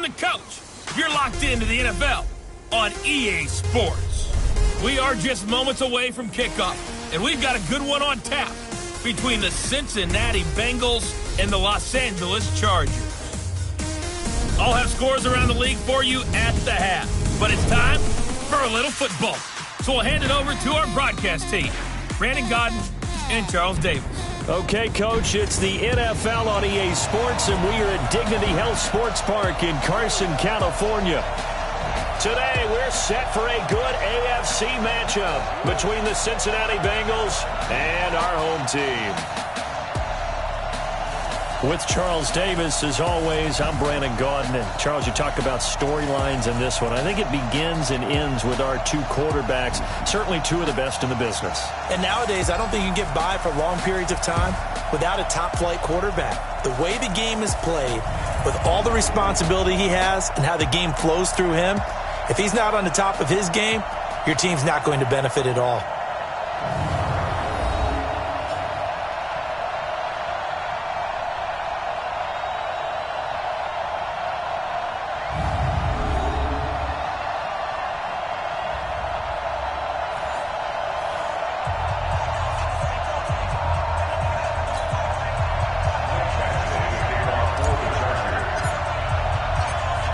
the coach. You're locked into the NFL on EA Sports. We are just moments away from kickoff, and we've got a good one on tap between the Cincinnati Bengals and the Los Angeles Chargers. I'll have scores around the league for you at the half, but it's time for a little football. So we'll hand it over to our broadcast team, Brandon Godden and Charles Davis. Okay, Coach, it's the NFL on EA Sports, and we are at Dignity Health Sports Park in Carson, California. Today, we're set for a good AFC matchup between the Cincinnati Bengals and our home team. With Charles Davis, as always, I'm Brandon Godden. And Charles, you talk about storylines in this one. I think it begins and ends with our two quarterbacks, certainly two of the best in the business. And nowadays, I don't think you can get by for long periods of time without a top-flight quarterback. The way the game is played, with all the responsibility he has and how the game flows through him, if he's not on the top of his game, your team's not going to benefit at all.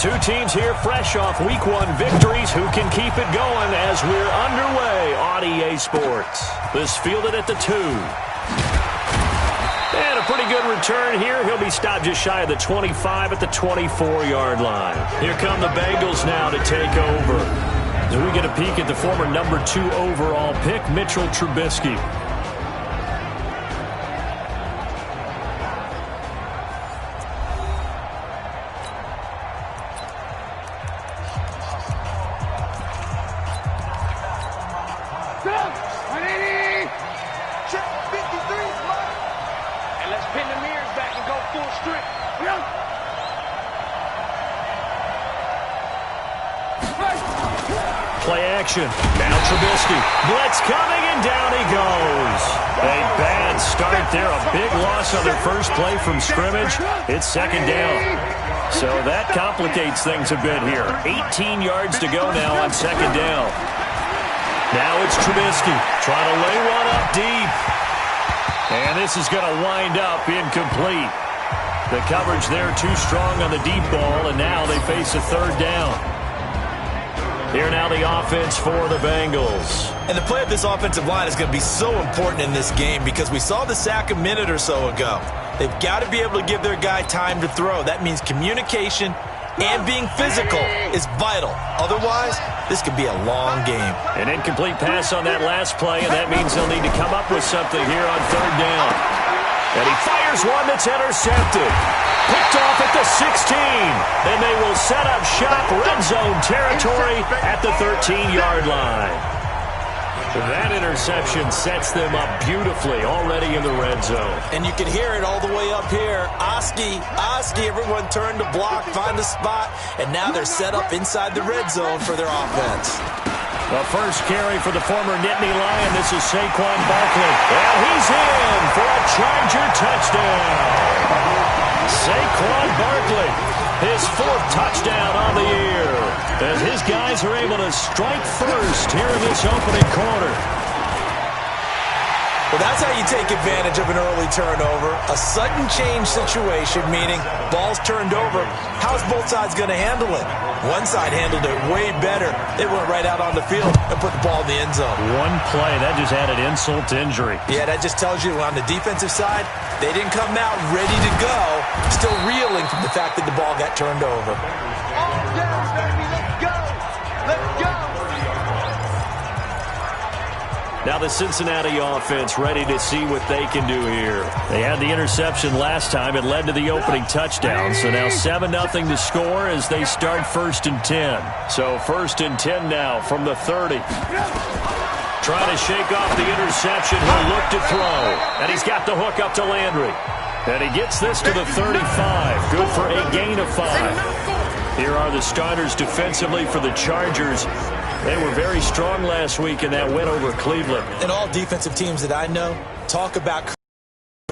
Two teams here fresh off Week 1 victories. Who can keep it going as we're underway on EA Sports? This fielded at the 2. And a pretty good return here. He'll be stopped just shy of the 25 at the 24-yard line. Here come the Bengals now to take over. As we get a peek at the former number 2 overall pick, Mitchell Trubisky. Play action. Now Trubisky. Blitz coming, and down he goes. A bad start there. A big loss on their first play from scrimmage. It's second down. So that complicates things a bit here. 18 yards to go now on second down. Now it's Trubisky trying to lay one up deep. And this is going to wind up incomplete. The coverage there too strong on the deep ball, and now they face a third down. Here now the offense for the Bengals. And the play of this offensive line is going to be so important in this game because we saw the sack a minute or so ago. They've got to be able to give their guy time to throw. That means communication and being physical is vital. Otherwise, this could be a long game. An incomplete pass on that last play, and that means they'll need to come up with something here on third down. And he fires one that's intercepted. Picked off at the 16. And they will set up shop, red zone territory at the 13-yard line. That interception sets them up beautifully already in the red zone. And you can hear it all the way up here. Oski, everyone turned to block, find the spot, and now they're set up inside the red zone for their offense. The first carry for the former Nittany Lion. This is Saquon Barkley. And he's in for a Charger touchdown. Saquon Barkley, his 4th touchdown on the year, as his guys are able to strike first here in this opening quarter. Well, that's how you take advantage of an early turnover. A sudden change situation, meaning ball's turned over. How's both sides going to handle it? One side handled it way better. They went right out on the field and put the ball in the end zone. One play, that just added insult to injury. Yeah, that just tells you on the defensive side, they didn't come out ready to go, still reeling from the fact that the ball got turned over. All down, baby, let's go! Let's go! Now the Cincinnati offense ready to see what they can do here. They had the interception last time. It led to the opening touchdown. So now 7-0 to score as they start 1st and 10. So 1st and 10 now from the 30. Trying to shake off the interception. He'll look to throw. And he's got the hook up to Landry. And he gets this to the 35. Good for a gain of 5. Here are the starters defensively for the Chargers. They were very strong last week in that win over Cleveland. And all defensive teams that I know talk about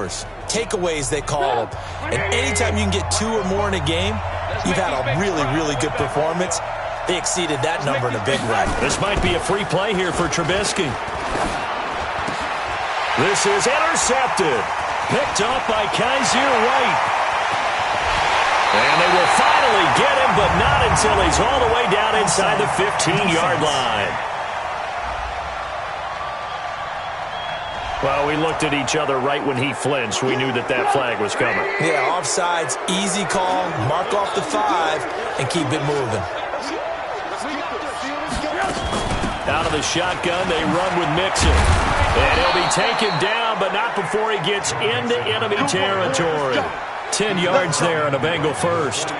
turnovers, takeaways they call them. And anytime you can get 2 or more in a game, you've had a really, really good performance. They exceeded that number in a big way. This might be a free play here for Trubisky. This is intercepted. Picked up by Kaiser White. And they will finally get him, but not until he's all the way down inside the 15-yard line. Well, we looked at each other right when he flinched. We knew that that flag was coming. Yeah, offsides, easy call, mark off the 5, and keep it moving. Out of the shotgun, they run with Mixon. And he'll be taken down, but not before he gets into enemy territory. 10 yards there on a Bengal first.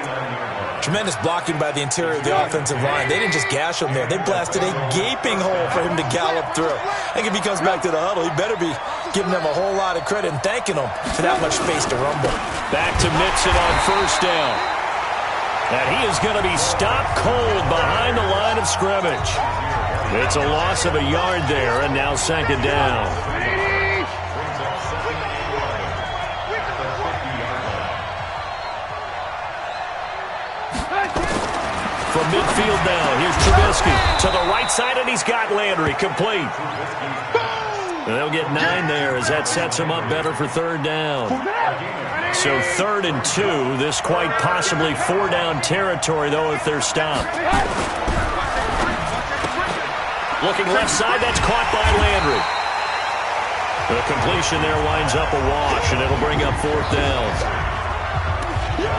Tremendous blocking by the interior of the offensive line. They didn't just gash him there. They blasted a gaping hole for him to gallop through. I think if he comes back to the huddle, he better be giving them a whole lot of credit and thanking them for that much space to rumble. Back to Mixon on first down. And he is going to be stopped cold behind the line of scrimmage. It's a loss of a yard there, and now second down. From midfield now, here's Trubisky to the right side, and he's got Landry complete. And they'll get 9 there as that sets him up better for third down. So 3rd and 2, this quite possibly 4-down territory, though, if they're stopped. Looking left side, that's caught by Landry. The completion there winds up a wash, and it'll bring up 4th down.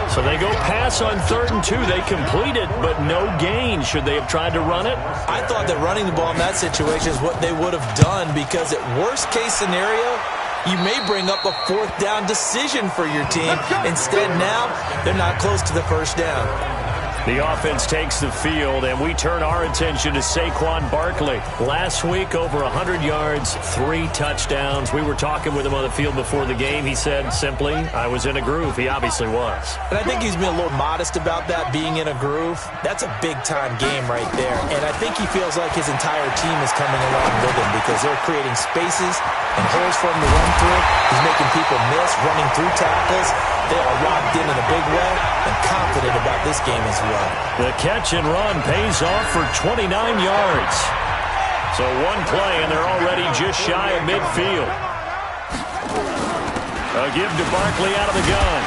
So they go pass on 3rd and 2. They complete it, but no gain. Should they have tried to run it? I thought that running the ball in that situation is what they would have done, because at worst case scenario, you may bring up a 4th down decision for your team. Instead, now, they're not close to the first down. The offense takes the field, and we turn our attention to Saquon Barkley. Last week, over 100 yards, 3 touchdowns. We were talking with him on the field before the game. He said simply, I was in a groove. He obviously was. And I think he's been a little modest about that, being in a groove. That's a big-time game right there. And I think he feels like his entire team is coming along with him, because they're creating spaces and holes for him to run through. He's making people miss, running through tackles. They are locked in a big way and confident about this game as well. The catch and run pays off for 29 yards. So one play, and they're already just shy of midfield. A give to Barkley out of the gun.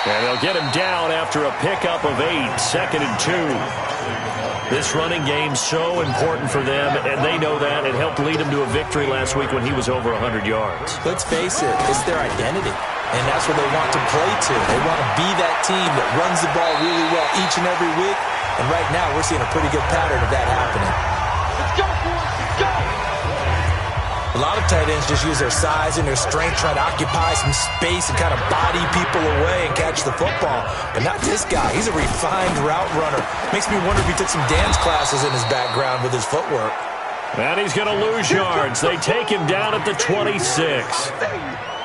And they'll get him down after a pickup of 8, 2nd and 2. This running game's so important for them, and they know that. It helped lead them to a victory last week when he was over 100 yards. Let's face it, it's their identity. And that's what they want to play to. They want to be that team that runs the ball really well each and every week. And right now, we're seeing a pretty good pattern of that happening. Let's go, boys. Let's go. A lot of tight ends just use their size and their strength, trying to occupy some space and kind of body people away and catch the football. But not this guy. He's a refined route runner. Makes me wonder if he took some dance classes in his background with his footwork. And he's going to lose yards. They take him down at the 26.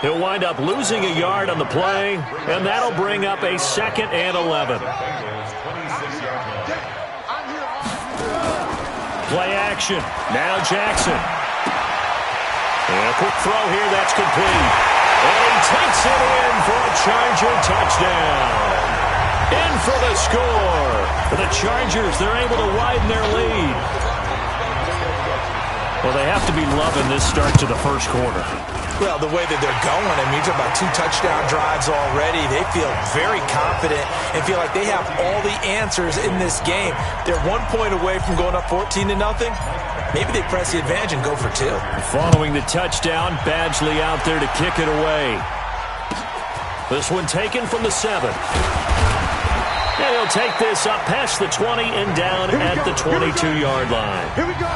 He'll wind up losing a yard on the play, and that'll bring up a 2nd and 11. Play action. Now Jackson. And a quick throw here, that's complete. And he takes it in for a Charger touchdown. In for the score. For the Chargers, they're able to widen their lead. Well, they have to be loving this start to the first quarter. Well, the way that they're going, I mean, you're talking about 2 touchdown drives already. They feel very confident and feel like they have all the answers in this game. They're 1 point away from going up 14-0. Maybe they press the advantage and go for 2. Following the touchdown, Badgley out there to kick it away. This one taken from the 7. And he'll take this up past the 20 and down at the 22-yard line. Here we go.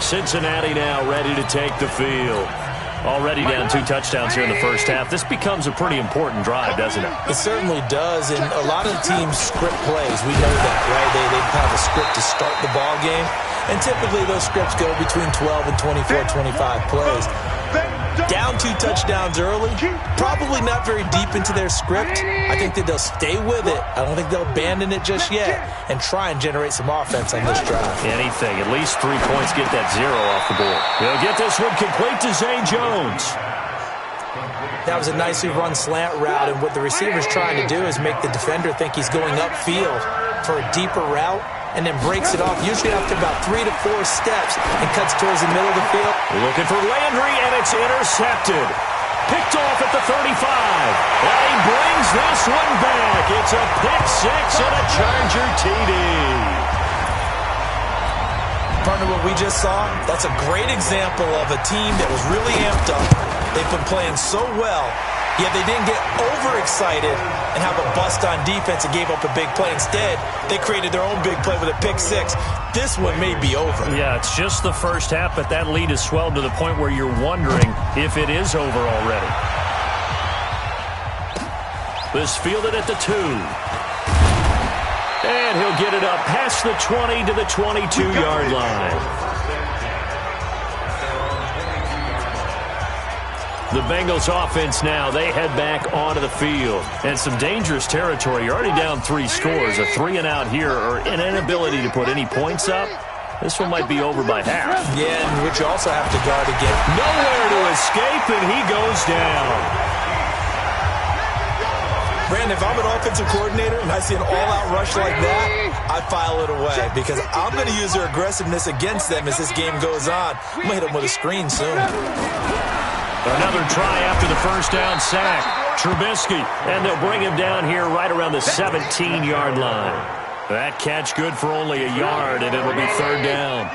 Cincinnati now ready to take the field. Already down 2 touchdowns here in the first half. This becomes a pretty important drive, doesn't it? It certainly does, and a lot of the teams script plays. We know that, right? They have a script to start the ball game, and typically those scripts go between 12 and 24, 25 plays. Down 2 2 touchdowns early, probably not very deep into their script. I think that they'll stay with it. I don't think they'll abandon it just yet and try and generate some offense on this drive. Anything. At least 3 points. Get that 0 off the board. He'll get this one complete to Zay Jones. That was a nicely run slant route, and what the receiver's trying to do is make the defender think he's going upfield for a deeper route, and then breaks it off, usually after about 3 to 4 steps, and cuts towards the middle of the field. Looking for Landry, and it's intercepted. Picked off at the 35. And he brings this one back. It's a pick 6 and a Charger TD. Partner, what we just saw, that's a great example of a team that was really amped up. They've been playing so well, yet they didn't get overexcited and have a bust on defense and gave up a big play. Instead, they created their own big play with a pick 6. This one may be over. Yeah, it's just the first half, but that lead has swelled to the point where you're wondering if it is over already. This fielded at the 2. And he'll get it up past the 20 to the 22-yard line. The Bengals offense now, they head back onto the field. And some dangerous territory. You're already down 3 scores. A 3-and-out here or an inability to put any points up. This one might be over by half. Yeah, and which you also have to guard again. Nowhere to escape, and he goes down. Brandon, if I'm an offensive coordinator and I see an all-out rush like that, I file it away because I'm going to use their aggressiveness against them as this game goes on. I'm going to hit them with a screen soon. Another try after the first down sack. Trubisky, and they'll bring him down here right around the 17-yard line. That catch good for only a yard, and it'll be 3rd down.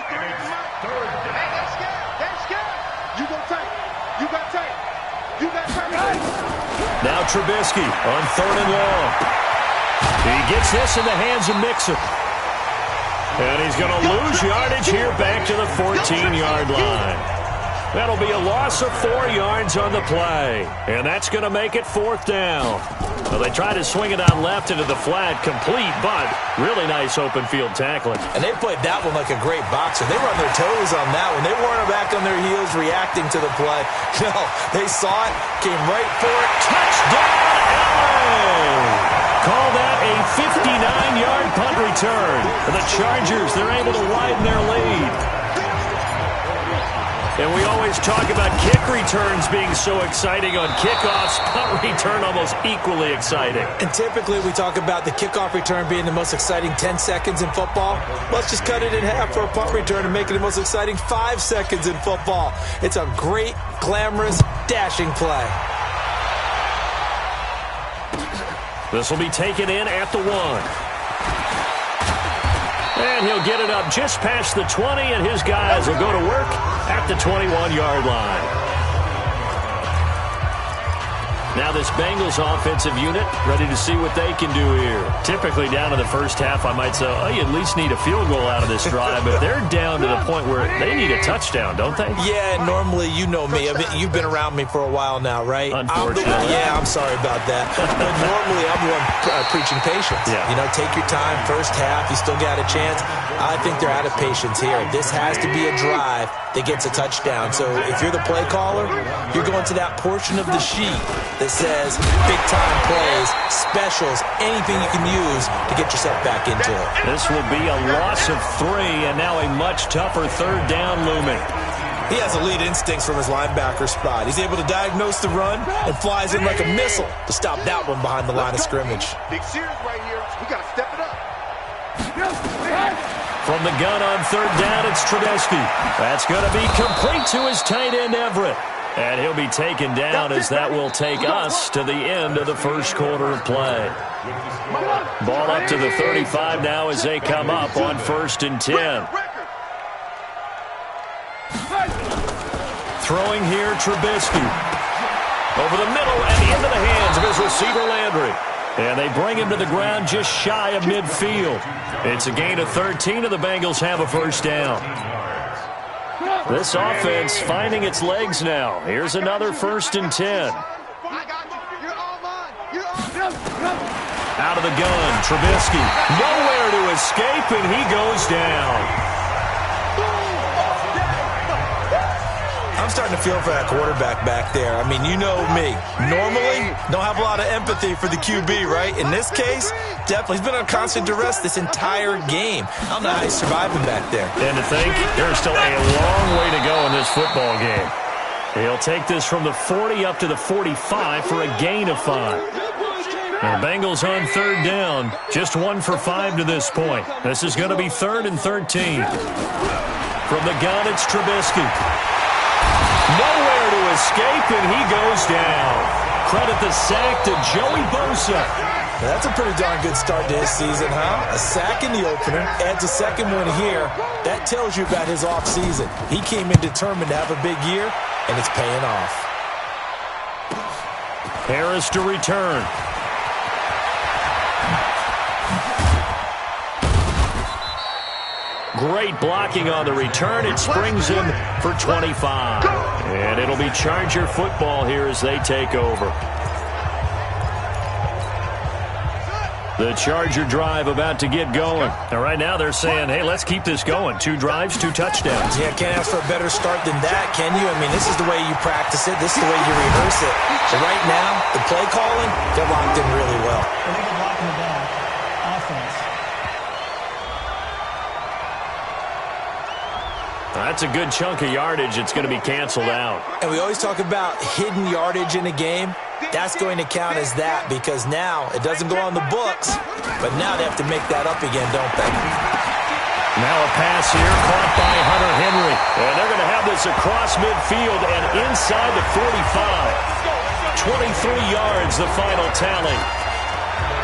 Now Trubisky on 3rd and long. He gets this in the hands of Mixon. And he's going to lose yardage here back to the 14-yard line. That'll be a loss of 4 yards on the play. And that's going to make it 4th down. Well, they try to swing it out left into the flat, complete, but really nice open field tackling. And they played that one like a great boxer. They were on their toes on that one. They weren't back on their heels reacting to the play. No, they saw it, came right for it. Touchdown, LA! Call that a 59-yard punt return. The Chargers, they're able to widen their lead. And we always talk about kick returns being so exciting on kickoffs. Punt return almost equally exciting. And typically we talk about the kickoff return being the most exciting 10 seconds in football. Let's just cut it in half for a punt return and make it the most exciting 5 seconds in football. It's a great, glamorous, dashing play. This will be taken in at the 1. And he'll get it up just past the 20, and his guys will go to work at the 21-yard line. Now this Bengals offensive unit ready to see what they can do here. Typically down to the first half, I might say, oh, you at least need a field goal out of this drive, but they're down to the point where they need a touchdown, don't they? Yeah, normally, you know me. I mean, you've been around me for a while now, right? Unfortunately. I'm sorry about that. But normally, I'm the one preaching patience. Yeah. You know, take your time. First half, you still got a chance. I think they're out of patience here. This has to be a drive that gets a touchdown. So if you're the play caller, you're going to that portion of the sheet that says big-time plays, specials, anything you can use to get yourself back into it. This will be a loss of 3, and now a much tougher 3rd down looming. He has elite instincts from his linebacker spot. He's able to diagnose the run and flies in like a missile to stop that one behind the line of scrimmage. Big series right here. We got to step it up. From the gun on 3rd down, it's Trubisky. That's going to be complete to his tight end, Everett. And he'll be taken down as that will take us to the end of the first quarter of play. Ball up to the 35 now as they come up on 1st and 10. Throwing here, Trubisky. Over the middle and into the hands of his receiver, Landry. And they bring him to the ground just shy of midfield. It's a gain of 13, and the Bengals have a 1st down. This offense finding its legs now. Here's another 1st and 10. Out of the gun, Trubisky. Nowhere to escape, and he goes down. I'm I'm starting to feel for that quarterback back there. I mean, you know me. Normally, don't have a lot of empathy for the QB, right? In this case, definitely. He's been on constant duress this entire game. I don't know how he's surviving back there. And to think, there's still a long way to go in this football game. He'll take this from the 40 up to the 45 for a gain of 5. The Bengals on third down. Just 1 for 5 to this point. This is going to be 3rd and 13. From the gun, it's Trubisky. Nowhere to escape, and he goes down. Credit the sack to Joey Bosa. That's a pretty darn good start to his season, huh? A sack in the opener, adds a second one here. That tells you about his offseason. He came in determined to have a big year, and it's paying off. Harris to return. Great blocking on the return. It springs him for 25. And it'll be Charger football here as they take over. The Charger drive about to get going. And right now they're saying, hey, let's keep this going. 2 drives, 2 touchdowns. Yeah, can't ask for a better start than that, can you? I mean, this is the way you practice it. This is the way you rehearse it. But right now, the play calling, they're locked in really well. That's a good chunk of yardage. It's going to be canceled out. And we always talk about hidden yardage in a game. That's going to count as that because now it doesn't go on the books, but now they have to make that up again, don't they? Now a pass here caught by Hunter Henry. And they're going to have this across midfield and inside the 45. 23 yards, the final tally.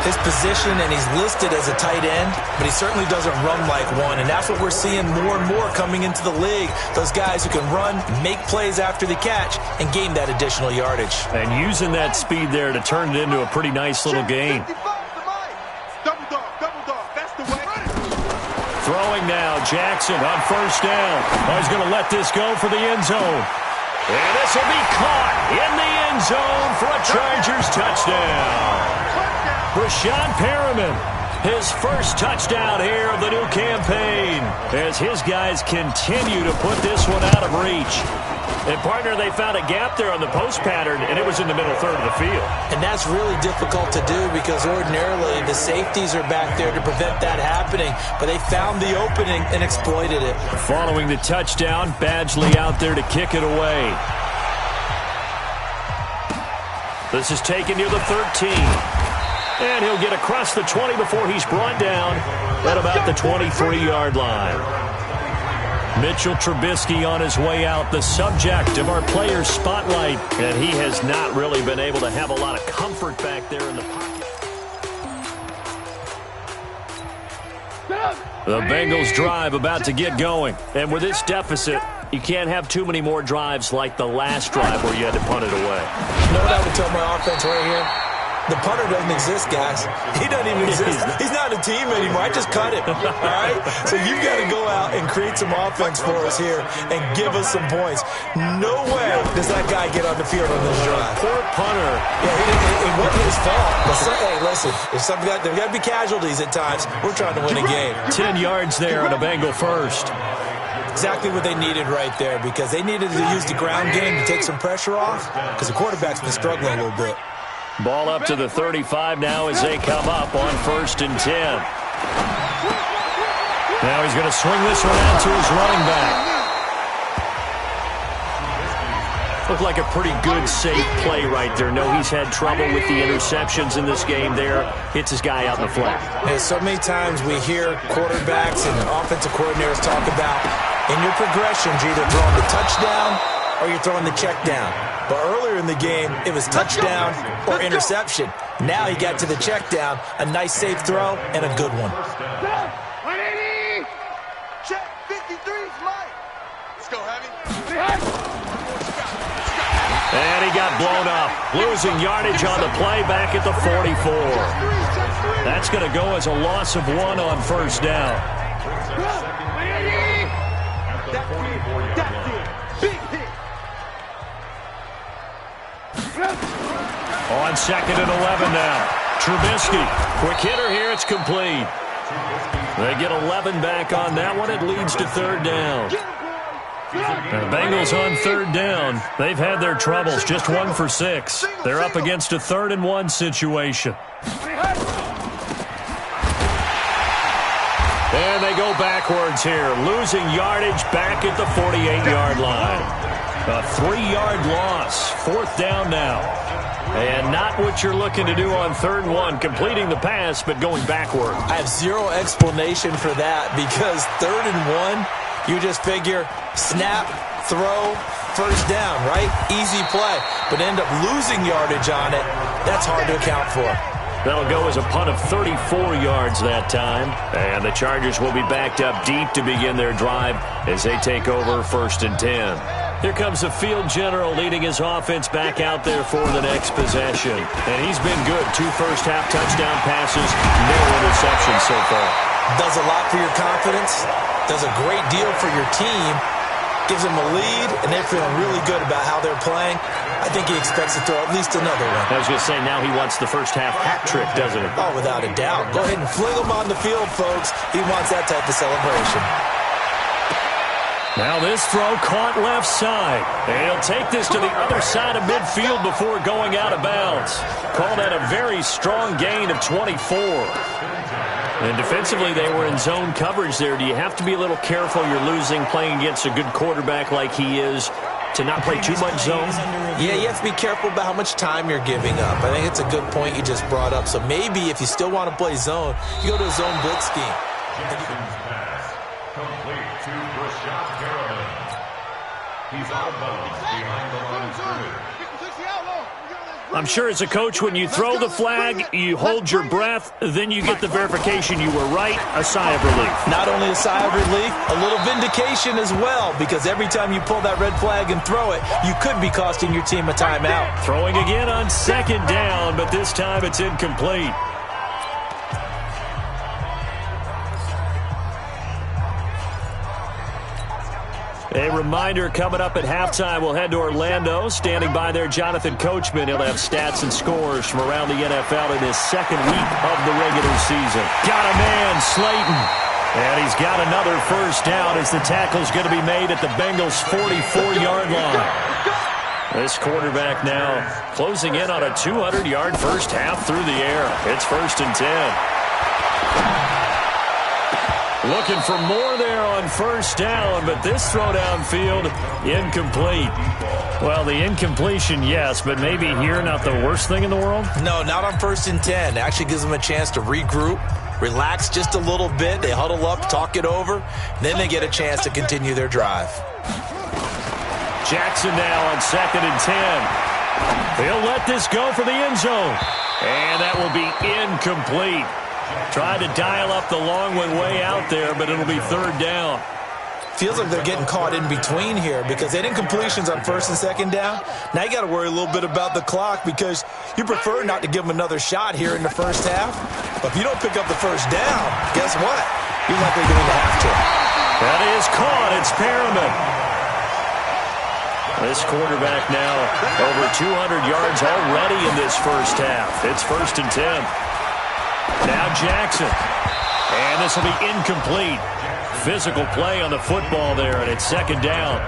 His position, and he's listed as a tight end, but he certainly doesn't run like one, and that's what we're seeing more and more coming into the league. Those guys who can run, make plays after the catch, and gain that additional yardage. And using that speed there to turn it into a pretty nice little gain. Throwing now, Jackson on first down. Oh, he's going to let this go for the end zone. And this will be caught in the end zone for a Chargers touchdown. Rashawn Perriman, his first touchdown here of the new campaign, as his guys continue to put this one out of reach. And, partner, they found a gap there on the post pattern, and it was in the middle third of the field. And that's really difficult to do because ordinarily the safeties are back there to prevent that happening, but they found the opening and exploited it. Following the touchdown, Badgley out there to kick it away. This is taken near the 13. And he'll get across the 20 before he's brought down at about the 23-yard line. Mitchell Trubisky on his way out, the subject of our player spotlight. And he has not really been able to have a lot of comfort back there in the pocket. The Bengals drive about to get going. And with this deficit, you can't have too many more drives like the last drive where you had to punt it away. You know what I would tell my offense right here? The punter doesn't exist, guys. He doesn't even exist. He's not a team anymore. I just cut him, all right? So you've got to go out and create some offense for us here and give us some points. No way does that guy get on the field on this drive. Poor punter. Yeah, it wasn't his fault. But hey, listen, there's got to be casualties at times. We're trying to win a game. 10 yards there on a Bengal first. Exactly what they needed right there because they needed to use the ground game to take some pressure off because the quarterback's been struggling a little bit. Ball up to the 35 now as they come up on 1st and 10. Now he's going to swing this one out to his running back. Looked like a pretty good, safe play right there. No, he's had trouble with the interceptions in this game there. Hits his guy out in the flat. And so many times we hear quarterbacks and offensive coordinators talk about in your progressions, you're either throwing the touchdown or you're throwing the check down. But earlier in the game, it was touchdown or interception. Now he got to the check down, a nice safe throw, and a good one. 180! Check 53's Mike. Let's go, Heavy. And he got blown up. Losing yardage on the play back at the 44. That's going to go as a loss of 1 on first down. On 2nd and 11 now. Trubisky, quick hitter here, it's complete. They get 11 back on that one, it leads to 3rd down. And the Bengals on third down. They've had their troubles, just 1 for 6. They're up against a 3rd-and-1 situation. And they go backwards here, losing yardage back at the 48-yard line. A 3-yard loss, 4th down now. And not what you're looking to do on 3rd and 1, completing the pass, but going backward. I have zero explanation for that because 3rd and 1, you just figure snap, throw, 1st down, right? Easy play. But end up losing yardage on it. That's hard to account for. That'll go as a punt of 34 yards that time. And the Chargers will be backed up deep to begin their drive as they take over 1st and 10. Here comes the field general leading his offense back out there for the next possession. And he's been good. 2 first-half touchdown passes, no interceptions so far. Does a lot for your confidence. Does a great deal for your team. Gives them a lead, and they're feeling really good about how they're playing. I think he expects to throw at least another one. I was going to say, now he wants the first-half hat trick, doesn't he? Oh, without a doubt. Go ahead and fling him on the field, folks. He wants that type of celebration. Now this throw caught left side. And he'll take this to the other side of midfield before going out of bounds. Call that a very strong gain of 24. And defensively, they were in zone coverage there. Do you have to be a little careful? You're losing, playing against a good quarterback like he is, to not play too much zone? Yeah, you have to be careful about how much time you're giving up. I think it's a good point you just brought up. So maybe if you still want to play zone, you go to a zone blitz scheme. Complete to Rashad Perriman. He's outbound behind the line of scrimmage. I'm sure as a coach, when you throw the flag, you hold your breath, then you get the verification you were right, a sigh of relief. Not only a sigh of relief, a little vindication as well, because every time you pull that red flag and throw it, you could be costing your team a timeout. Throwing again on 2nd down, but this time it's incomplete. A reminder, coming up at halftime, we'll head to Orlando. Standing by there, Jonathan Coachman. He'll have stats and scores from around the NFL in his 2nd week of the regular season. Got a man, Slayton. And he's got another 1st down as the tackle's going to be made at the Bengals' 44-yard line. This quarterback now closing in on a 200-yard first half through the air. It's 1st and 10. Looking for more there on 1st down, but this throw downfield, incomplete. Well, the incompletion, yes, but maybe here not the worst thing in the world? No, not on 1st and 10. It actually gives them a chance to regroup, relax just a little bit. They huddle up, talk it over, then they get a chance to continue their drive. Jackson now on 2nd and 10. He'll let this go for the end zone. And that will be incomplete. Tried to dial up the long one way out there, but it'll be 3rd down. Feels like they're getting caught in between here because they didn't incompletions on 1st and 2nd down. Now you got to worry a little bit about the clock because you prefer not to give them another shot here in the 1st half. But if you don't pick up the 1st down, guess what? You're likely going to have to. That is caught. It's Perriman. This quarterback now over 200 yards already in this 1st half. It's 1st and 10. Now Jackson. And this will be incomplete. Physical play on the football there, and it's 2nd down.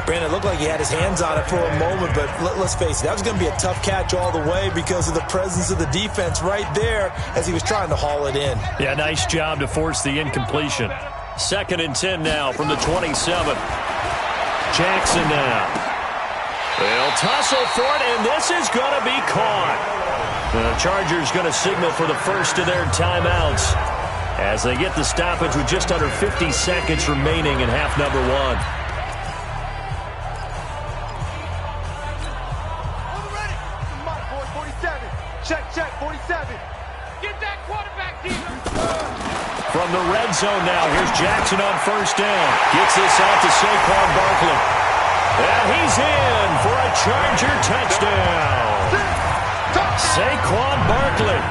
Brandon, it looked like he had his hands on it for a moment, but let's face it, that was going to be a tough catch all the way because of the presence of the defense right there as he was trying to haul it in. Yeah, nice job to force the incompletion. 2nd and 10 now from the 27. Jackson now. They'll tussle for it, and this is going to be caught. The Chargers going to signal for the first of their timeouts as they get the stoppage with just under 50 seconds remaining in half number 1. Check, 47. Get that quarterback, defense. From the red zone now, here's Jackson on 1st down. Gets this out to Saquon Barkley. And he's in for a Charger touchdown. Saquon Barkley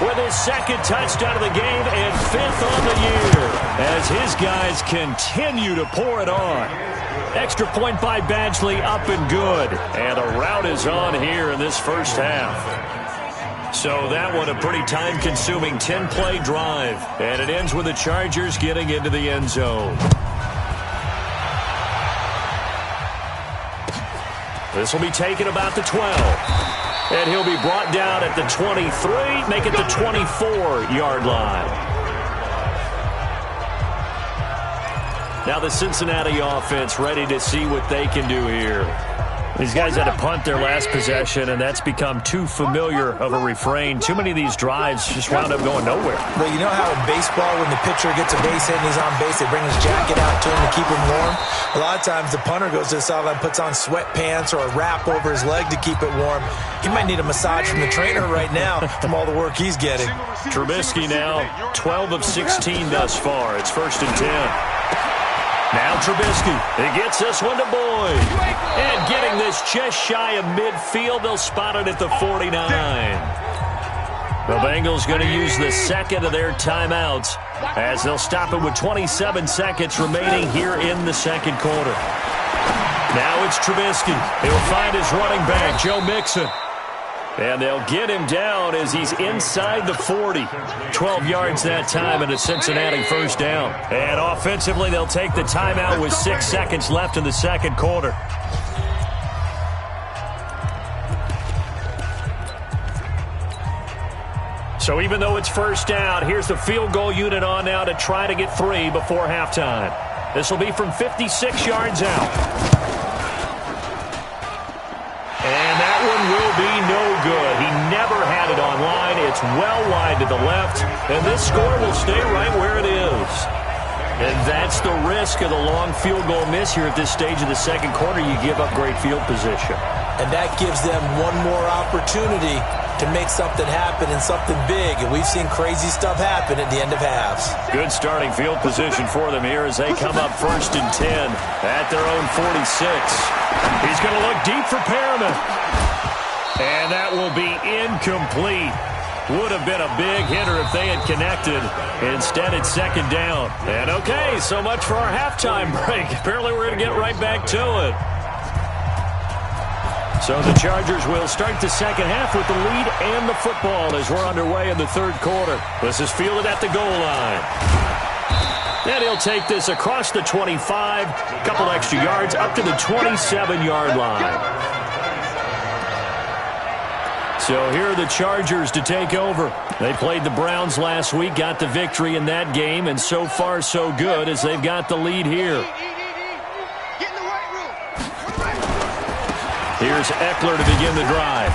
with his 2nd touchdown of the game and 5th on the year as his guys continue to pour it on. Extra point by Badgley, up and good. And a rout is on here in this 1st half. So that one a pretty time-consuming 10-play drive. And it ends with the Chargers getting into the end zone. This will be taken about the 12. And he'll be brought down at the 23, make it the 24-yard line. Now the Cincinnati offense ready to see what they can do here. These guys had to punt their last possession, and that's become too familiar of a refrain. Too many of these drives just wound up going nowhere. Well, you know how in baseball, when the pitcher gets a base hit and he's on base, they bring his jacket out to him to keep him warm? A lot of times the punter goes to the sideline, puts on sweatpants or a wrap over his leg to keep it warm. He might need a massage from the trainer right now from all the work he's getting. Trubisky now 12 of 16 thus far. It's 1st and 10. Now Trubisky, he gets this one to Boyd. And getting this just shy of midfield, they'll spot it at the 49. The Bengals going to use the second of their timeouts as they'll stop it with 27 seconds remaining here in the second quarter. Now it's Trubisky. He'll find his running back, Joe Mixon. And they'll get him down as he's inside the 40. 12 yards that time and a Cincinnati first down. And offensively, they'll take the timeout with 6 seconds left in the second quarter. So even though it's first down, here's the field goal unit on now to try to get 3 before halftime. This will be from 56 yards out. And that one will be no good. He never had it on line. It's well wide to the left. And this score will stay right where it is. And that's the risk of the long field goal miss here at this stage of the second quarter. You give up great field position. And that gives them one more opportunity to make something happen and something big. And we've seen crazy stuff happen at the end of halves. Good starting field position for them here as they come up 1st and 10 at their own 46. He's going to look deep for Perriman. And that will be incomplete. Would have been a big hitter if they had connected. Instead, it's second down. And okay, so much for our halftime break. Apparently, we're going to get right back to it. So the Chargers will start the second half with the lead and the football as we're underway in the third quarter. This is fielded at the goal line. And he'll take this across the 25, a couple extra yards, up to the 27-yard line. So here are the Chargers to take over. They played the Browns last week, got the victory in that game, and so far so good as they've got the lead here. Here's Eckler to begin the drive.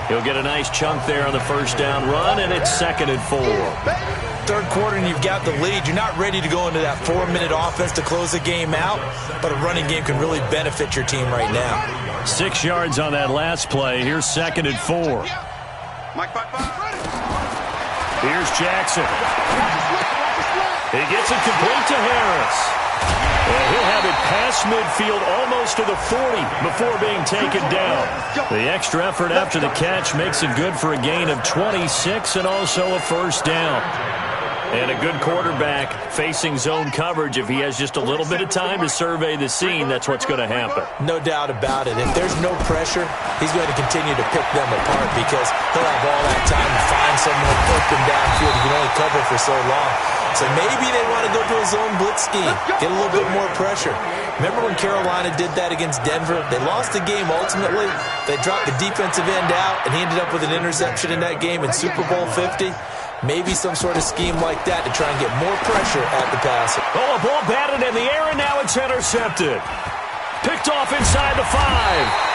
He'll get a nice chunk there on the first down run, and it's 2nd and 4. Third quarter and you've got the lead. You're not ready to go into that 4-minute offense to close the game out, but a running game can really benefit your team right now. 6 yards on that last play. Here's 2nd and 4. Here's Jackson. He gets it complete to Harris. And he'll have it past midfield almost to the 40 before being taken down. The extra effort after the catch makes it good for a gain of 26 and also a first down. And a good quarterback facing zone coverage. If he has just a little bit of time to survey the scene, that's what's going to happen. No doubt about it. If there's no pressure, he's going to continue to pick them apart because he'll have all that time to find someone open downfield. You can only cover for so long. So maybe they want to go to a zone blitz scheme, get a little bit more pressure. Remember when Carolina did that against Denver? They lost the game ultimately. They dropped the defensive end out, and he ended up with an interception in that game in Super Bowl 50. Maybe some sort of scheme like that to try and get more pressure at the passer. Oh, a ball batted in the air, and now it's intercepted. Picked off inside the 5,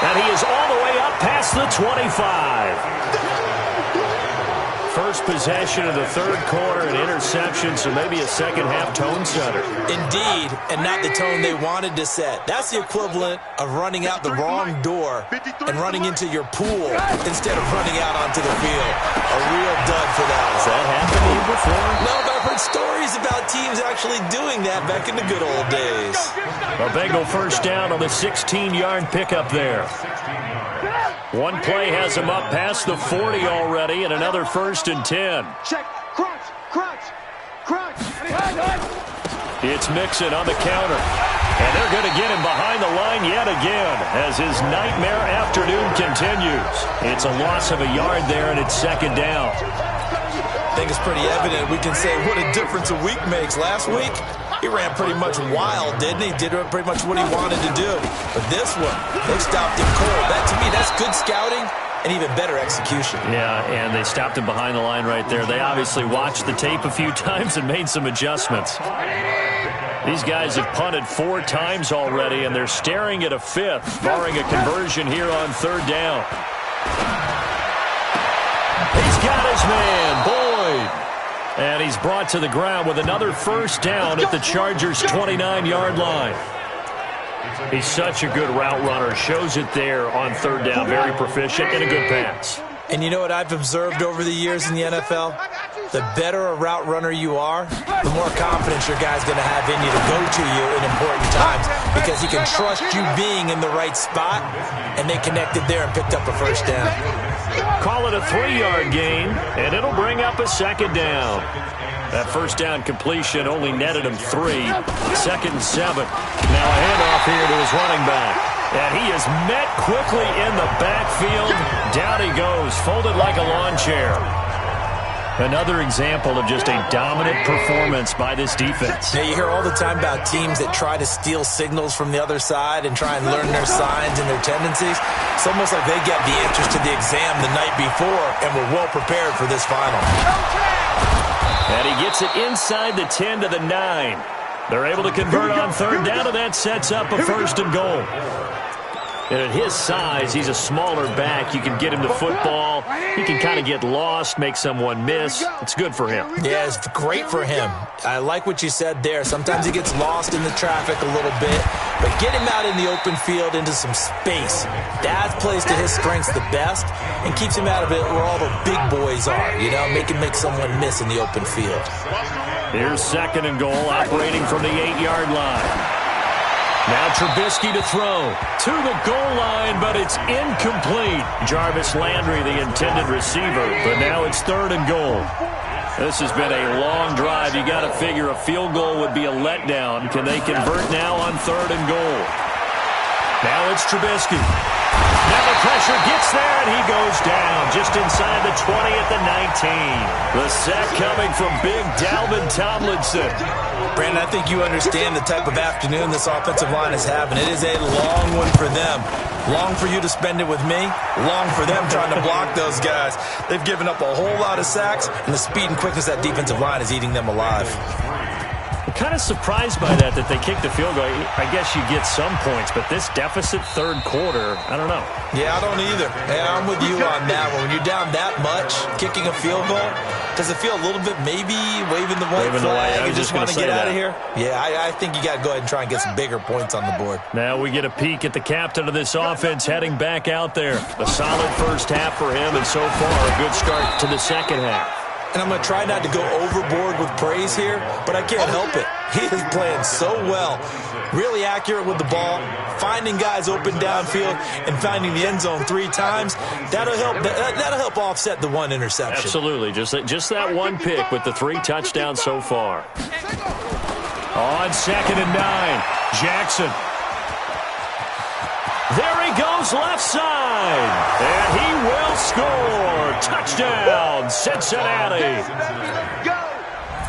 and he is all the way up past the 25. First possession of the third quarter, an interception, so maybe a second-half tone setter. Indeed, and not the tone they wanted to set. That's the equivalent of running out the wrong door and running into your pool instead of running out onto the field. A real dud for that one. Has that happened to you before? No, but I've heard stories about teams actually doing that back in the good old days. A Bengal first down on the 16-yard pickup there. One play has him up past the 40 already, and another 1st and 10. Check, crunch, crunch, crunch. It's Mixon on the counter, and they're going to get him behind the line yet again as his nightmare afternoon continues. It's a loss of a yard there, and it's second down. I think it's pretty evident. We can say what a difference a week makes. Last week, he ran pretty much wild, didn't he? Did pretty much what he wanted to do. But this one, they stopped him cold. To me, that's good scouting and even better execution. Yeah, and they stopped him behind the line right there. They obviously watched the tape a few times and made some adjustments. These guys have punted 4 times already, and they're staring at a 5th, barring a conversion here on 3rd down. He's got his man, Boyd. And he's brought to the ground with another 1st down at the Chargers' 29-yard line. He's such a good route runner. Shows it there on 3rd down. Very proficient and a good pass. And you know what I've observed over the years in the NFL? The better a route runner you are, the more confidence your guy's going to have in you to go to you in important times because he can trust you being in the right spot, and they connected there and picked up a 1st down. Call it a 3-yard gain, and it'll bring up a 2nd down. That 1st down completion only netted him 3. 2nd and 7. Now a handoff here to his running back. And he is met quickly in the backfield. Down he goes, folded like a lawn chair. Another example of just a dominant performance by this defense. Now, you hear all the time about teams that try to steal signals from the other side and try and learn their signs and their tendencies. It's almost like they got the answers to the exam the night before and were well prepared for this final. And he gets it inside the 10 to the 9. They're able to convert on 3rd down, and that sets up a 1st and goal. And at his size, he's a smaller back. You can get him the football. He can kind of get lost, make someone miss. It's good for him. Yeah, it's great for him. I like what you said there. Sometimes he gets lost in the traffic a little bit, but get him out in the open field into some space. That plays to his strengths the best and keeps him out of it where all the big boys are, you know, make someone miss in the open field. Here's 2nd and goal, operating from the 8-yard line. Now Trubisky to throw to the goal line, but it's incomplete. Jarvis Landry, the intended receiver, but now it's 3rd and goal. This has been a long drive. You got to figure a field goal would be a letdown. Can they convert now on 3rd and goal? Now it's Trubisky. Now the pressure gets there, and he goes down just inside the 20 at the 19. The sack coming from big Dalvin Tomlinson. Brandon, I think you understand the type of afternoon this offensive line is having. It is a long one for them. Long for you to spend it with me. Long for them trying to block those guys. They've given up a whole lot of sacks, and the speed and quickness of that defensive line is eating them alive. I'm kind of surprised by that they kicked the field goal. I guess you get some points, but this deficit 3rd quarter, I don't know. Yeah, I don't either. Hey, I'm with you on that one. When you're down that much, kicking a field goal, does it feel a little bit maybe waving the white flag? You just want to get out of here? Yeah, I think you got to go ahead and try and get some bigger points on the board. Now we get a peek at the captain of this offense heading back out there. A solid 1st half for him, and so far a good start to the 2nd half. And I'm going to try not to go overboard with praise here, but I can't help it. He is playing so well. Really accurate with the ball, finding guys open downfield, and finding the end zone 3 times. That'll help offset the 1 interception. Absolutely. Just that 1 pick with the 3 touchdowns so far. On 2nd and 9, Jackson. There he goes left side, and he will score. Touchdown, Cincinnati.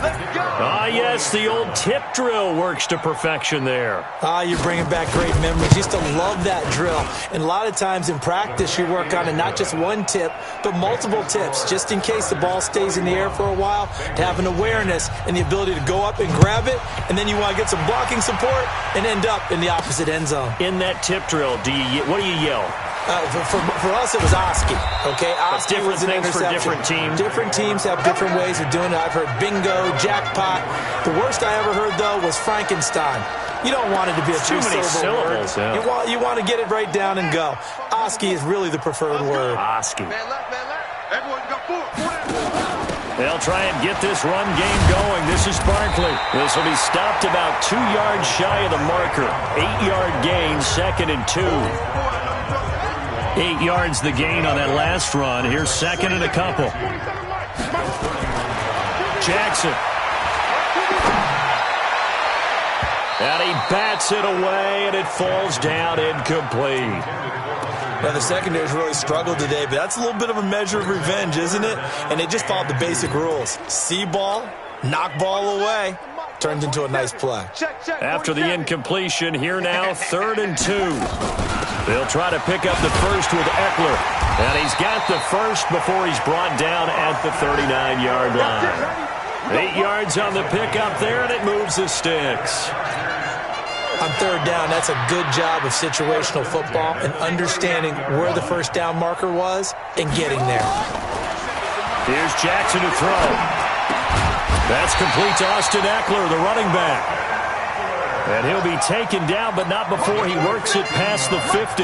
Ah, yes, the old tip drill works to perfection there. Ah, you're bringing back great memories. Used to love that drill. And a lot of times in practice, you work on it, not just 1 tip, but multiple tips, just in case the ball stays in the air for a while, to have an awareness and the ability to go up and grab it, and then you want to get some blocking support and end up in the opposite end zone. In that tip drill, what do you yell? For us, it was Oski. Okay, Oski was an interception. For different teams. Different teams have different ways of doing it. I've heard bingo, jackpot. The worst I ever heard, though, was Frankenstein. You don't want it to be a too many syllables. Yeah. You want to get it right down and go. Oski is really the preferred word. Oski. They'll try and get this run game going. This is Barkley. This will be stopped about 2 yards shy of the marker. 8-yard gain, 2nd and 2. 8 yards the gain on that last run. Here's 2nd and a couple. Jackson. And he bats it away, and it falls down incomplete. Now, the secondary's really struggled today, but that's a little bit of a measure of revenge, isn't it? And they just followed the basic rules. See ball, knock ball away. Turns into a nice play. After the incompletion, here now, 3rd and 2. They'll try to pick up the first with Eckler. And he's got the first before he's brought down at the 39-yard line. 8 yards on the pickup there, and it moves the sticks. On 3rd down, that's a good job of situational football and understanding where the first down marker was and getting there. Here's Jackson to throw. That's complete to Austin Eckler, the running back. And he'll be taken down, but not before he works it past the 50.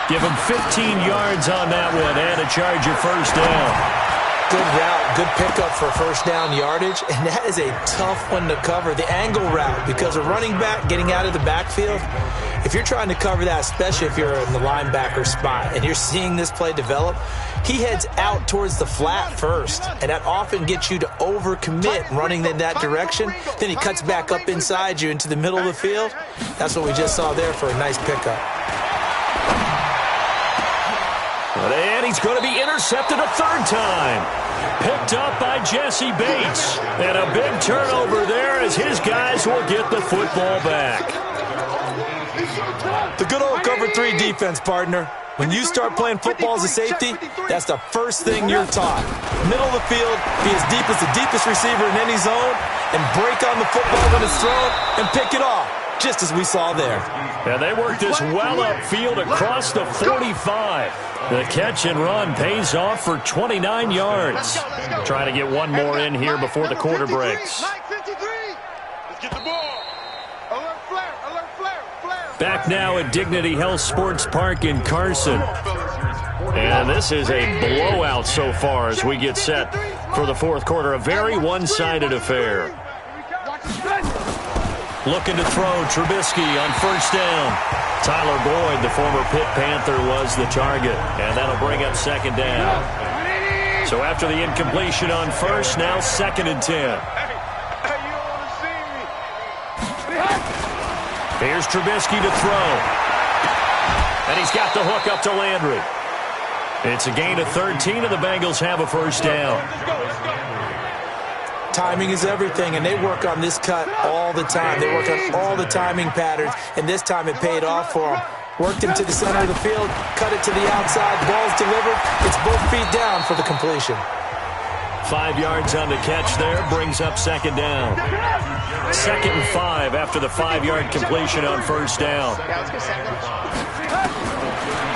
Give him 15 yards on that one and a Charger first down. Good route, good pickup for first down yardage, and that is a tough one to cover, the angle route, because a running back getting out of the backfield, if you're trying to cover that, especially if you're in the linebacker spot, and you're seeing this play develop, he heads out towards the flat first, and that often gets you to overcommit running in that direction. Then he cuts back up inside you into the middle of the field. That's what we just saw there for a nice pickup. And he's going to be intercepted a 3rd time. Picked up by Jesse Bates. And a big turnover there as his guys will get the football back. The good old cover 3 defense, partner. When you start playing football as a safety, that's the first thing you're taught. Middle of the field, be as deep as the deepest receiver in any zone, and break on the football when it's thrown and pick it off, just as we saw there. And they work this well upfield across the 45. The catch and run pays off for 29 yards. Trying to get one more in here before the quarter breaks. Back now at Dignity Health Sports Park in Carson. And this is a blowout so far as we get set for the 4th quarter. A very one-sided affair. Looking to throw, Trubisky on first down. Tyler Boyd, the former Pitt Panther, was the target. And that'll bring up 2nd down. So after the incompletion on first, now 2nd and 10. Here's Trubisky to throw. And he's got the hook up to Landry. It's a gain of 13, and the Bengals have a first down. Timing is everything, and they work on this cut all the time. They work on all the timing patterns, and this time it paid off for them. Worked him to the center of the field, cut it to the outside, ball's delivered. It's both feet down for the completion. 5 yards on the catch there, brings up 2nd down. 2nd and 5 after the 5-yard completion on first down.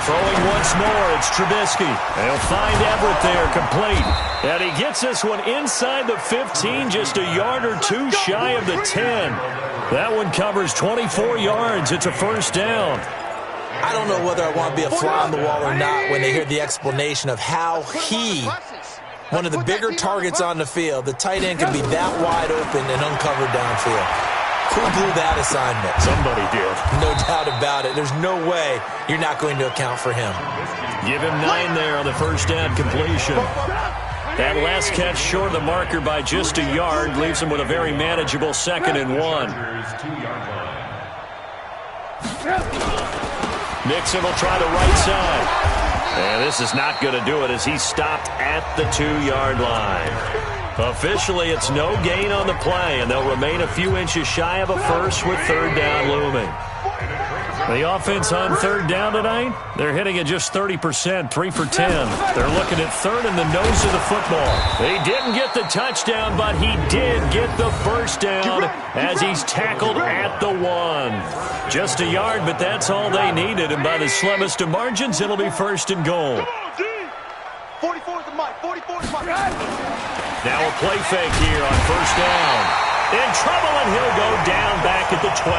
Throwing once more, it's Trubisky. They'll find Everett there, complete. And he gets this one inside the 15, just a yard or two shy of the 10. That one covers 24 yards. It's a first down. I don't know whether I want to be a fly on the wall or not when they hear the explanation of how he, one of the bigger targets on the field, the tight end can be that wide open and uncovered downfield. Who blew that assignment? Somebody did. No doubt about it. There's no way you're not going to account for him. Give him 9 there on the first down completion. That last catch short of the marker by just a yard leaves him with a very manageable 2nd and 1. Nixon will try the right side. And this is not going to do it as he's stopped at the 2-yard line. Officially, it's no gain on the play, and they'll remain a few inches shy of a first with 3rd down looming. The offense on 3rd down tonight, they're hitting at just 30%, 3 for 10. They're looking at 3rd in the nose of the football. They didn't get the touchdown, but he did get the first down as he's tackled at the 1. Just a yard, but that's all they needed, and by the slimmest of margins, it'll be 1st and goal. 44 is the mic. 44 is the mic. Now a play fake here on first down. In trouble, and he'll go down back at the 12.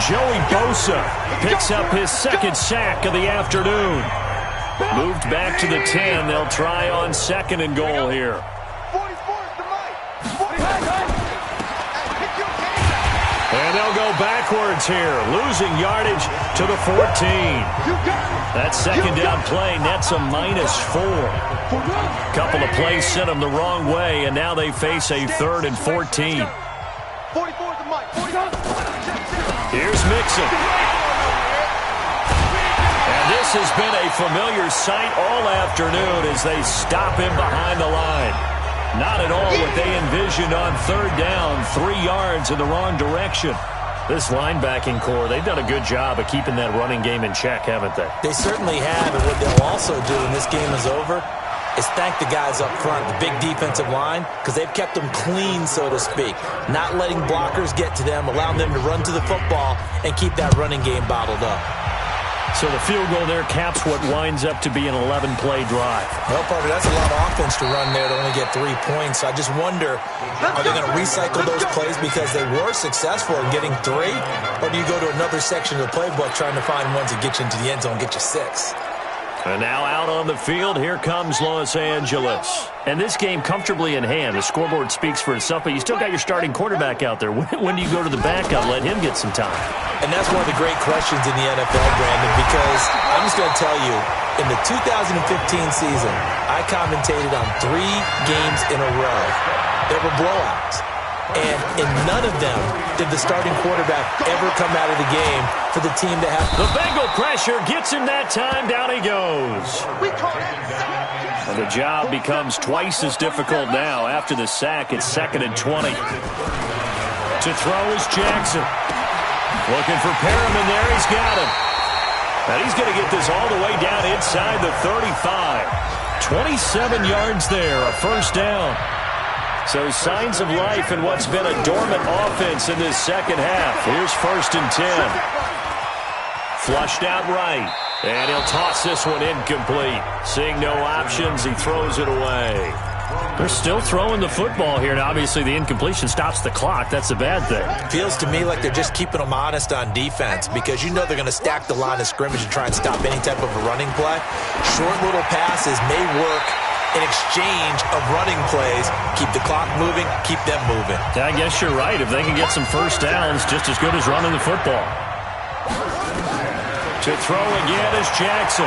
Joey Bosa picks up his 2nd sack of the afternoon. Moved back to the 10. They'll try on 2nd and goal here. 44 is the mic. And they'll go backwards here, losing yardage to the 14. That 2nd down play nets a -4. Couple of plays sent them the wrong way, and now they face a 3rd and 14. 44 is the mic. Here's Mixon. And this has been a familiar sight all afternoon as they stop him behind the line. Not at all what they envisioned on third down, 3 yards in the wrong direction. This linebacking core, they've done a good job of keeping that running game in check, haven't they? They certainly have, and what they'll also do when this game is over is thank the guys up front, the big defensive line, because they've kept them clean, so to speak. Not letting blockers get to them, allowing them to run to the football and keep that running game bottled up. So the field goal there caps what winds up to be an 11-play drive. Well, partner, that's a lot of offense to run there to only get 3 points. So I just wonder, are they going to recycle those plays because they were successful in getting 3? Or do you go to another section of the playbook trying to find ones that get you into the end zone and get you 6? And now out on the field, here comes Los Angeles. And this game comfortably in hand. The scoreboard speaks for itself, but you still got your starting quarterback out there. When do you go to the backup, let him get some time? And that's one of the great questions in the NFL, Brandon, because I'm just going to tell you, in the 2015 season, I commentated on 3 games in a row. There were blowouts. And in none of them did the starting quarterback ever come out of the game for the team to have. The Bengal pressure gets him that time. Down he goes. And the job becomes twice as difficult now. After the sack, it's 2nd and 20. To throw is Jackson. Looking for Perriman there. He's got him. And he's going to get this all the way down inside the 35. 27 yards there, a first down. So signs of life in what's been a dormant offense in this second half. Here's 1st and 10. Flushed out right. And he'll toss this one incomplete. Seeing no options, he throws it away. They're still throwing the football here. Now, obviously, the incompletion stops the clock. That's a bad thing. Feels to me like they're just keeping them honest on defense because you know they're going to stack the line of scrimmage and try and stop any type of a running play. Short little passes may work in exchange of running plays. Keep the clock moving, keep them moving. I guess you're right. If they can get some first downs, just as good as running the football. To throw again is Jackson.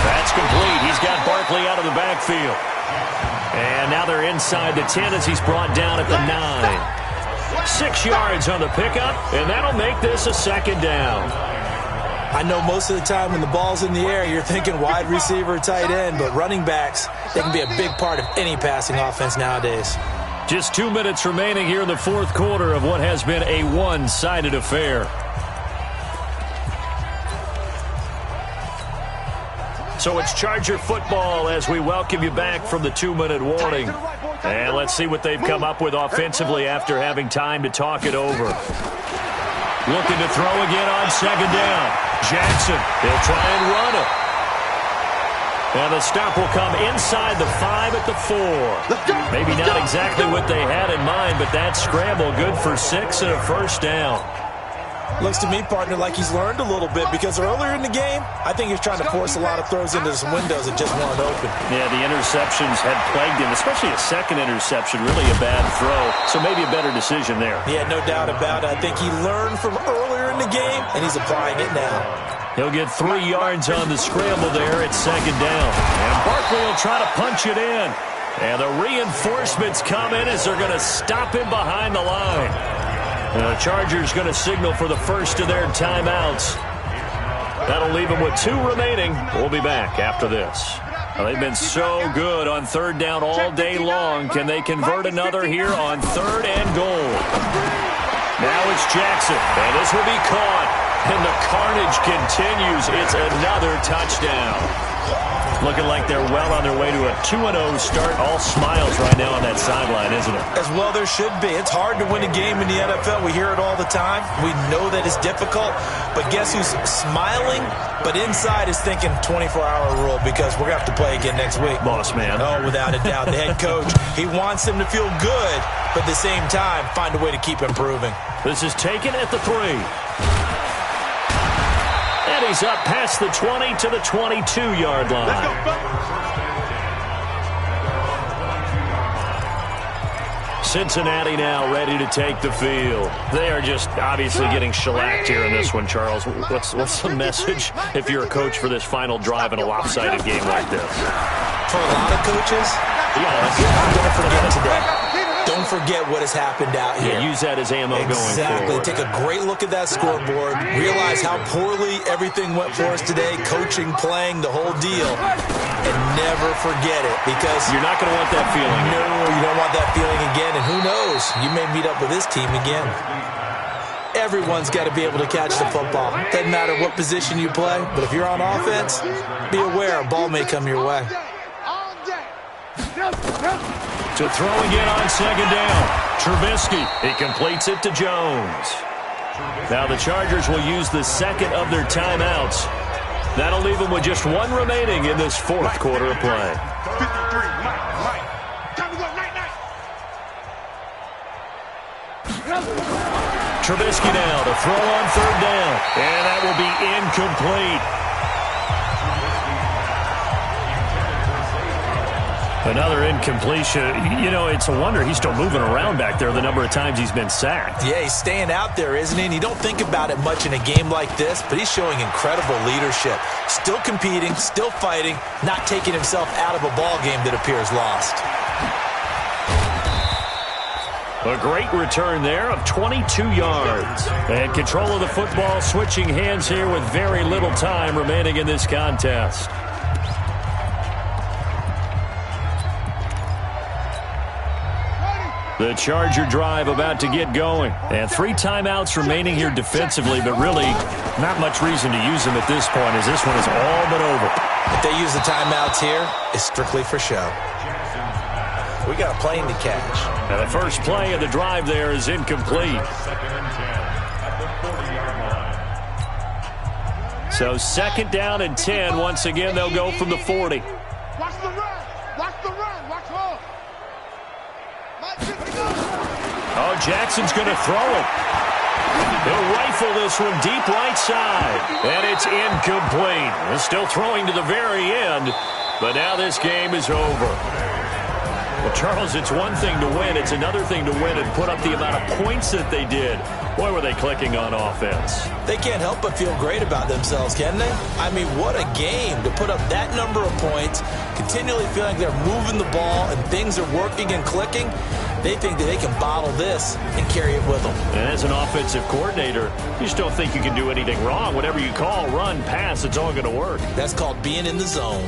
That's complete. He's got Barkley out of the backfield. And now they're inside the 10 as he's brought down at the 9. 6 yards on the pickup, and that'll make this a 2nd down. I know most of the time when the ball's in the air, you're thinking wide receiver, tight end, but running backs, they can be a big part of any passing offense nowadays. Just 2 minutes remaining here in the 4th quarter of what has been a one-sided affair. So it's Charger football as we welcome you back from the 2-minute warning. And let's see what they've come up with offensively after having time to talk it over. Looking to throw again on 2nd down. Jackson, he'll try and run it. And the stop will come inside the 5 at the 4. Maybe not exactly what they had in mind, but that scramble good for 6 and a first down. Looks to me, partner, like he's learned a little bit because earlier in the game, I think he was trying to force a lot of throws into some windows that just weren't open. Yeah, the interceptions had plagued him, especially a second interception, really a bad throw. So maybe a better decision there. Yeah, no doubt about it. I think he learned from earlier in the game, and he's applying it now. He'll get 3 yards on the scramble there at 2nd down. And Barkley will try to punch it in. And the reinforcements come in as they're going to stop him behind the line. The Chargers going to signal for the first of their timeouts. That'll leave them with 2 remaining. We'll be back after this. Well, they've been so good on 3rd down all day long. Can they convert another here on 3rd and goal? Now it's Jackson, and this will be caught. And the carnage continues. It's another touchdown. Looking like they're well on their way to a 2-0 start. All smiles right now on that sideline, isn't it? As well there should be. It's hard to win a game in the NFL. We hear it all the time. We know that it's difficult. But guess who's smiling, but inside is thinking 24-hour rule because we're going to have to play again next week. Boss man. Oh, without a doubt. The head coach, he wants them to feel good, but at the same time, find a way to keep improving. This is taken at the 3. And he's up past the 20 to the 22-yard line. Let's go. Cincinnati now ready to take the field. They are just obviously getting shellacked here in this one, Charles. What's the message if you're a coach for this final drive in a lopsided game like this? For a lot of coaches, I'm going to forget today. Don't forget what has happened out here. Yeah, use that as ammo going forward. Exactly. Take a great look at that scoreboard. Realize how poorly everything went for us today. Coaching, playing, the whole deal. And never forget it, because you're not going to want that feeling. No, you don't want that feeling again. And who knows? You may meet up with this team again. Everyone's got to be able to catch the football. Doesn't matter what position you play, but if you're on offense, be aware a ball may come your way. To throw again on second down. Trubisky. He completes it to Jones. Now the Chargers will use the second of their timeouts. That'll leave them with just one remaining in this fourth quarter of play. Trubisky now to throw on third down. And that will be incomplete. Another incompletion. You know, it's a wonder he's still moving around back there the number of times he's been sacked. Yeah, he's staying out there, isn't he? And you don't think about it much in a game like this, but he's showing incredible leadership. Still competing, still fighting, not taking himself out of a ball game that appears lost. A great return there of 22 yards. And control of the football, switching hands here with very little time remaining in this contest. The Charger drive about to get going. And 3 timeouts remaining here defensively, but really not much reason to use them at this point, as this one is all but over. If they use the timeouts here, it's strictly for show. We got a plane to catch. And the first play of the drive there is incomplete. So second down and 10. Once again, they'll go from the 40. Watch the run. Watch the run. Watch home. Oh, Jackson's going to throw it. He'll rifle this one deep right side. And it's incomplete. They're still throwing to the very end. But now this game is over. Well, Charles, it's one thing to win. It's another thing to win and put up the amount of points that they did. Boy, were they clicking on offense. They can't help but feel great about themselves, can they? I mean, what a game to put up that number of points, continually feeling they're moving the ball and things are working and clicking. They think that they can bottle this and carry it with them. And as an offensive coordinator, you just don't think you can do anything wrong. Whatever you call, run, pass, it's all going to work. That's called being in the zone.